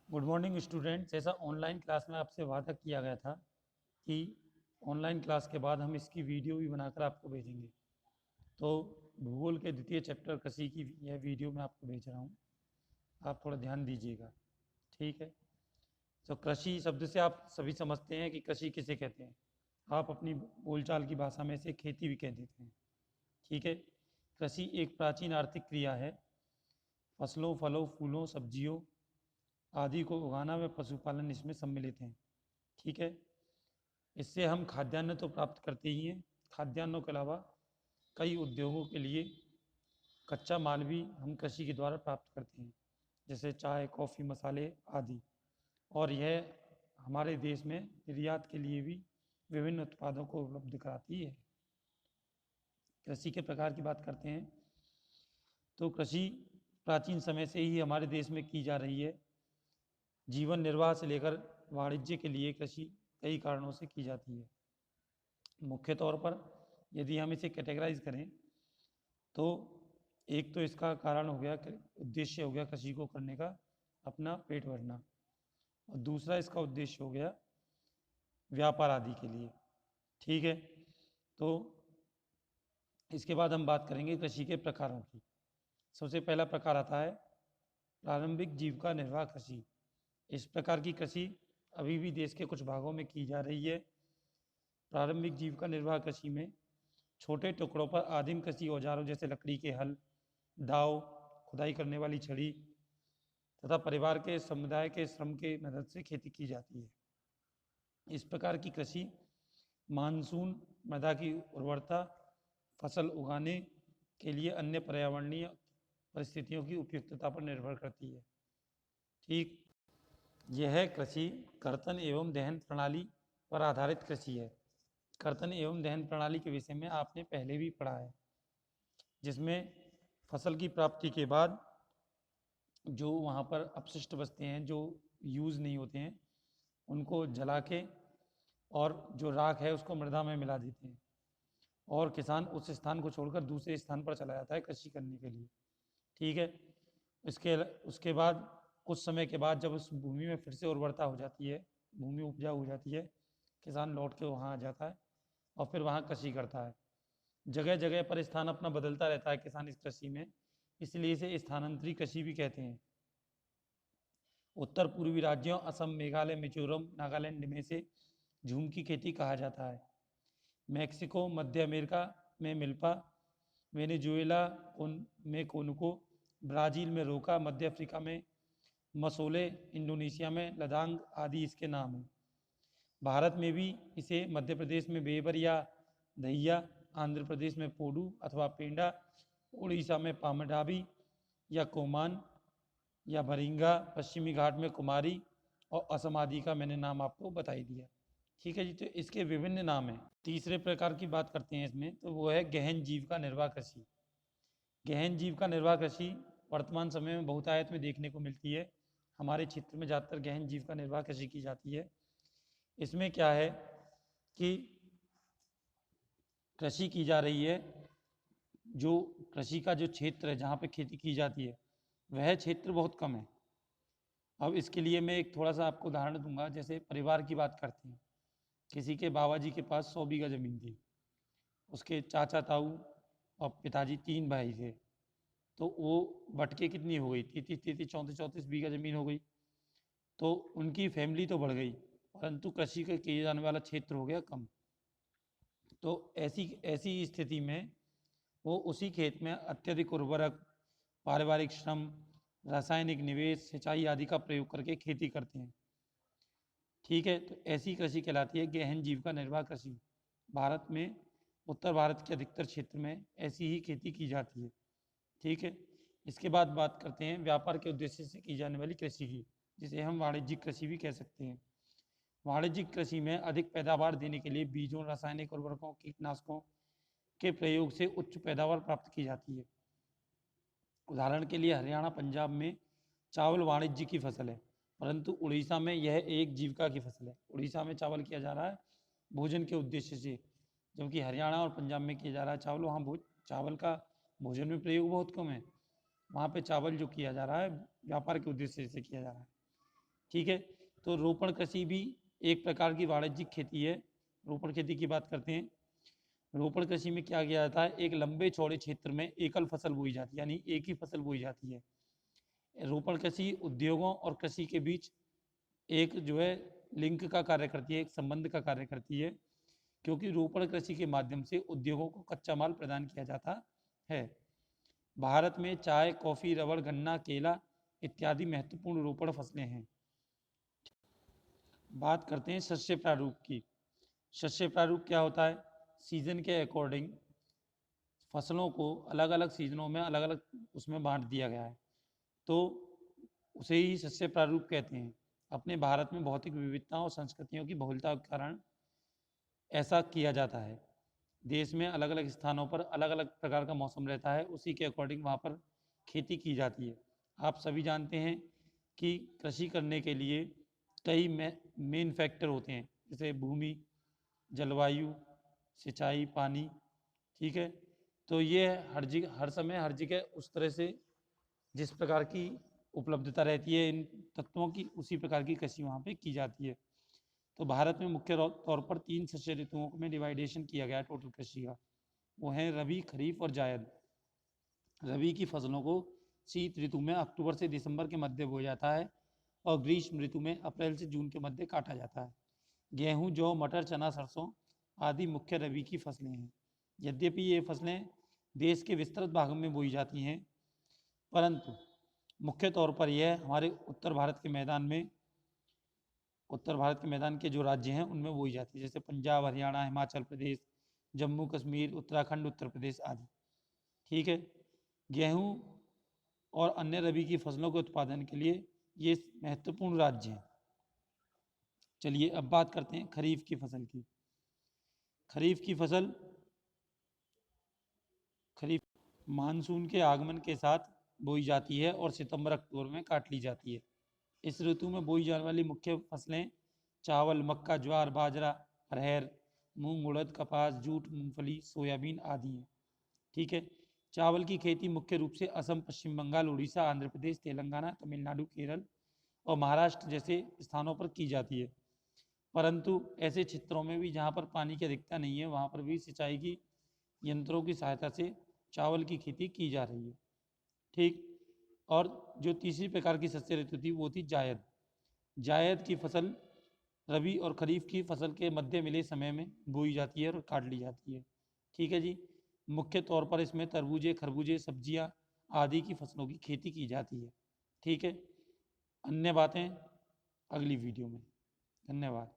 Good morning students. जैसा online class में आपसे वादा किया गया था कि ऑनलाइन क्लास के बाद हम इसकी वीडियो भी बनाकर आपको भेजेंगे, तो भूगोल के द्वितीय चैप्टर कृषि की यह वीडियो मैं आपको भेज रहा हूँ। आप थोड़ा ध्यान दीजिएगा, ठीक है। तो कृषि शब्द से आप सभी समझते हैं कि कृषि किसे कहते हैं। आप अपनी बोलचाल की भाषा में से खेती भी कह देते हैं, ठीक है। कृषि एक प्राचीन आर्थिक क्रिया है। फसलों, फलों, फूलों, सब्जियों आदि को उगाना व पशुपालन इसमें सम्मिलित हैं, ठीक है। इससे हम खाद्यान्न तो प्राप्त करते ही हैं, खाद्यान्नों के अलावा कई उद्योगों के लिए कच्चा माल भी हम कृषि के द्वारा प्राप्त करते हैं, जैसे चाय, कॉफ़ी, मसाले आदि। और यह हमारे देश में निर्यात के लिए भी विभिन्न उत्पादों को उपलब्ध कराती है। कृषि के प्रकार की बात करते हैं तो कृषि प्राचीन समय से ही हमारे देश में की जा रही है। जीवन निर्वाह से लेकर वाणिज्य के लिए कृषि कई कारणों से की जाती है। मुख्य तौर पर यदि हम इसे कैटेगराइज करें तो एक तो इसका कारण हो गया, उद्देश्य हो गया कृषि को करने का अपना पेट भरना, और दूसरा इसका उद्देश्य हो गया व्यापार आदि के लिए, ठीक है। तो इसके बाद हम बात करेंगे कृषि के प्रकारों की। सबसे पहला प्रकार आता है प्रारंभिक जीविका निर्वाह कृषि। इस प्रकार की कृषि अभी भी देश के कुछ भागों में की जा रही है। प्रारंभिक जीविका निर्वाह कृषि में छोटे टुकड़ों पर आदिम कृषि औजारों जैसे लकड़ी के हल, दाव, खुदाई करने वाली छड़ी तथा परिवार के समुदाय के श्रम के मदद से खेती की जाती है। इस प्रकार की कृषि मानसून, मृदा की उर्वरता, फसल उगाने के लिए अन्य पर्यावरणीय परिस्थितियों की उपयुक्तता पर निर्भर करती है, ठीक। यह कृषि कर्तन एवं दहन प्रणाली पर आधारित कृषि है। कर्तन एवं दहन प्रणाली के विषय में आपने पहले भी पढ़ा है, जिसमें फसल की प्राप्ति के बाद जो वहाँ पर अपशिष्ट बचते हैं, जो यूज़ नहीं होते हैं, उनको जला के और जो राख है उसको मृदा में मिला देते हैं, और किसान उस स्थान को छोड़कर दूसरे स्थान पर चला जाता है कृषि करने के लिए, ठीक है। इसके उसके बाद कुछ समय के बाद जब उस भूमि में फिर से उर्वरता हो जाती है, भूमि उपजाऊ हो जाती है, किसान लौट के वहाँ आ जाता है और फिर वहाँ कृषि करता है। जगह जगह पर स्थान अपना बदलता रहता है किसान इस कृषि में, इसलिए इसे स्थानांतरी कृषि भी कहते हैं। उत्तर पूर्वी राज्यों असम, मेघालय, मिजोरम, नागालैंड में से झूम की खेती कहा जाता है। मैक्सिको, मध्य अमेरिका में मिल्पा, वेनेजुएला में कोनुको, ब्राज़ील में रोका, मध्य अफ्रीका में मसोले, इंडोनेशिया में लदांग आदि इसके नाम हैं। भारत में भी इसे मध्य प्रदेश में बेबर या दहिया, आंध्र प्रदेश में पोडू अथवा पेंडा, उड़ीसा में पामडाबी या कोमान या भरिंगा, पश्चिमी घाट में कुमारी और असम आदि का मैंने नाम आपको बता ही दिया, ठीक है जी। तो इसके विभिन्न नाम हैं। तीसरे प्रकार की बात करते हैं इसमें, तो वो है गहन जीविका निर्वाह कृषि। गहन जीविका निर्वाह कृषि वर्तमान समय में बहुतायत में देखने को मिलती है। हमारे क्षेत्र में ज़्यादातर गहन जीविका निर्वाह कृषि की जाती है। इसमें क्या है कि कृषि की जा रही है, जो कृषि का जो क्षेत्र है जहाँ पे खेती की जाती है वह क्षेत्र बहुत कम है। अब इसके लिए मैं एक थोड़ा सा आपको उदाहरण दूंगा। जैसे परिवार की बात करते हैं, किसी के बाबा जी के पास 100 बीघा ज़मीन थी, उसके चाचा ताऊ और पिताजी 3 भाई थे, तो वो बटके कितनी हो गई, 33 34 बीघा ज़मीन हो गई। तो उनकी फैमिली तो बढ़ गई, परंतु कृषि का किए जाने वाला क्षेत्र हो गया कम। तो ऐसी ऐसी स्थिति में वो उसी खेत में अत्यधिक उर्वरक, पारिवारिक श्रम, रासायनिक निवेश, सिंचाई आदि का प्रयोग करके खेती करते हैं, ठीक है। तो ऐसी कृषि कहलाती है गहन जीविका निर्वाह कृषि। भारत में, उत्तर भारत के अधिकतर क्षेत्र में ऐसी ही खेती की जाती है, ठीक है। इसके बाद बात करते हैं व्यापार के उद्देश्य से की जाने वाली कृषि की, जिसे हम वाणिज्यिक कृषि भी कह सकते हैं। वाणिज्यिक कृषि में अधिक पैदावार देने के लिए बीजों, रासायनिक उर्वरकों, कीटनाशकों के प्रयोग से उच्च पैदावार प्राप्त की जाती है। उदाहरण के लिए हरियाणा, पंजाब में चावल वाणिज्य की फसल है, परंतु उड़ीसा में यह एक जीविका की फसल है। उड़ीसा में चावल किया जा रहा है भोजन के उद्देश्य से, जबकि हरियाणा और पंजाब में किया जा रहा है चावल, वहाँ चावल का भोजन में प्रयोग बहुत कम है। वहाँ पे चावल जो किया जा रहा है व्यापार के उद्देश्य से किया जा रहा है। ठीक है। तो रोपण कृषि भी एक प्रकार की वाणिज्यिक खेती है। रोपण खेती की बात करते हैं। रोपण कृषि में क्या किया जाता है, एक लंबे चौड़े क्षेत्र में एकल फसल बोई जाती है, यानी एक ही फसल बोई जाती है। रोपण कृषि उद्योगों और कृषि के बीच एक जो है लिंक का कार्य करती है, एक संबंध का कार्य करती है, क्योंकि रोपण कृषि के माध्यम से उद्योगों को कच्चा माल प्रदान किया जाता है। भारत में चाय, कॉफी, रबड़, गन्ना, केला इत्यादि महत्वपूर्ण रोपण फसलें हैं। बात करते हैं शस्य प्रारूप की। शस्य प्रारूप क्या होता है, सीजन के अकॉर्डिंग फसलों को अलग अलग सीजनों में अलग अलग उसमें बांट दिया गया है, तो उसे ही शस्य प्रारूप कहते हैं। अपने भारत में भौतिक विविधता और संस्कृतियों की बहुलता के कारण ऐसा किया जाता है। देश में अलग अलग स्थानों पर अलग अलग प्रकार का मौसम रहता है, उसी के अकॉर्डिंग वहाँ पर खेती की जाती है। आप सभी जानते हैं कि कृषि करने के लिए कई मेन फैक्टर होते हैं, जैसे भूमि, जलवायु, सिंचाई, पानी, ठीक है। तो ये हर जगह हर समय हर जगह उस तरह से जिस प्रकार की उपलब्धता रहती है इन तत्वों की, उसी प्रकार की कृषि वहाँ पे की जाती है। तो भारत में मुख्य तौर पर 3 शस्य ऋतुओं में डिवाइडेशन किया गया है टोटल कृषि का, वो है रबी, खरीफ और जायद। रबी की फसलों को शीत ऋतु में अक्टूबर से दिसंबर के मध्य बोया जाता है और ग्रीष्म ऋतु में अप्रैल से जून के मध्य काटा जाता है। गेहूं, जौ, मटर, चना, सरसों आदि मुख्य रबी की फसलें हैं। यद्यपि ये फसलें देश के विस्तृत भागों में बोई जाती हैं, परंतु मुख्य तौर पर यह हमारे उत्तर भारत के मैदान के जो राज्य हैं उनमें बोई जाती है, जैसे पंजाब, हरियाणा, हिमाचल प्रदेश, जम्मू कश्मीर, उत्तराखंड, उत्तर प्रदेश आदि, ठीक है। गेहूं और अन्य रबी की फसलों के उत्पादन के लिए ये महत्वपूर्ण राज्य हैं। चलिए अब बात करते हैं खरीफ की फसल की। खरीफ की फसल खरीफ मानसून के आगमन के साथ बोई जाती है और सितंबर अक्टूबर में काट ली जाती है। इस ऋतु में बोई जाने वाली मुख्य फसलें चावल, मक्का, ज्वार, बाजरा, अरहर, मूंग, उड़द, कपास, जूट, मूंगफली, सोयाबीन आदि हैं, ठीक है। चावल की खेती मुख्य रूप से असम, पश्चिम बंगाल, उड़ीसा, आंध्र प्रदेश, तेलंगाना, तमिलनाडु, केरल और महाराष्ट्र जैसे स्थानों पर की जाती है, परंतु ऐसे क्षेत्रों में भी जहाँ पर पानी की अधिकता नहीं है वहाँ पर भी सिंचाई की यंत्रों की सहायता से चावल की खेती की जा रही है, ठीक। और जो तीसरी प्रकार की शस्य ऋतु थी वो थी जायद। जायद की फसल रबी और खरीफ की फसल के मध्य मिले समय में बोई जाती है और काट ली जाती है, ठीक है जी। मुख्य तौर पर इसमें तरबूजे, खरबूजे, सब्जियां आदि की फसलों की खेती की जाती है, ठीक है। अन्य बातें अगली वीडियो में। धन्यवाद।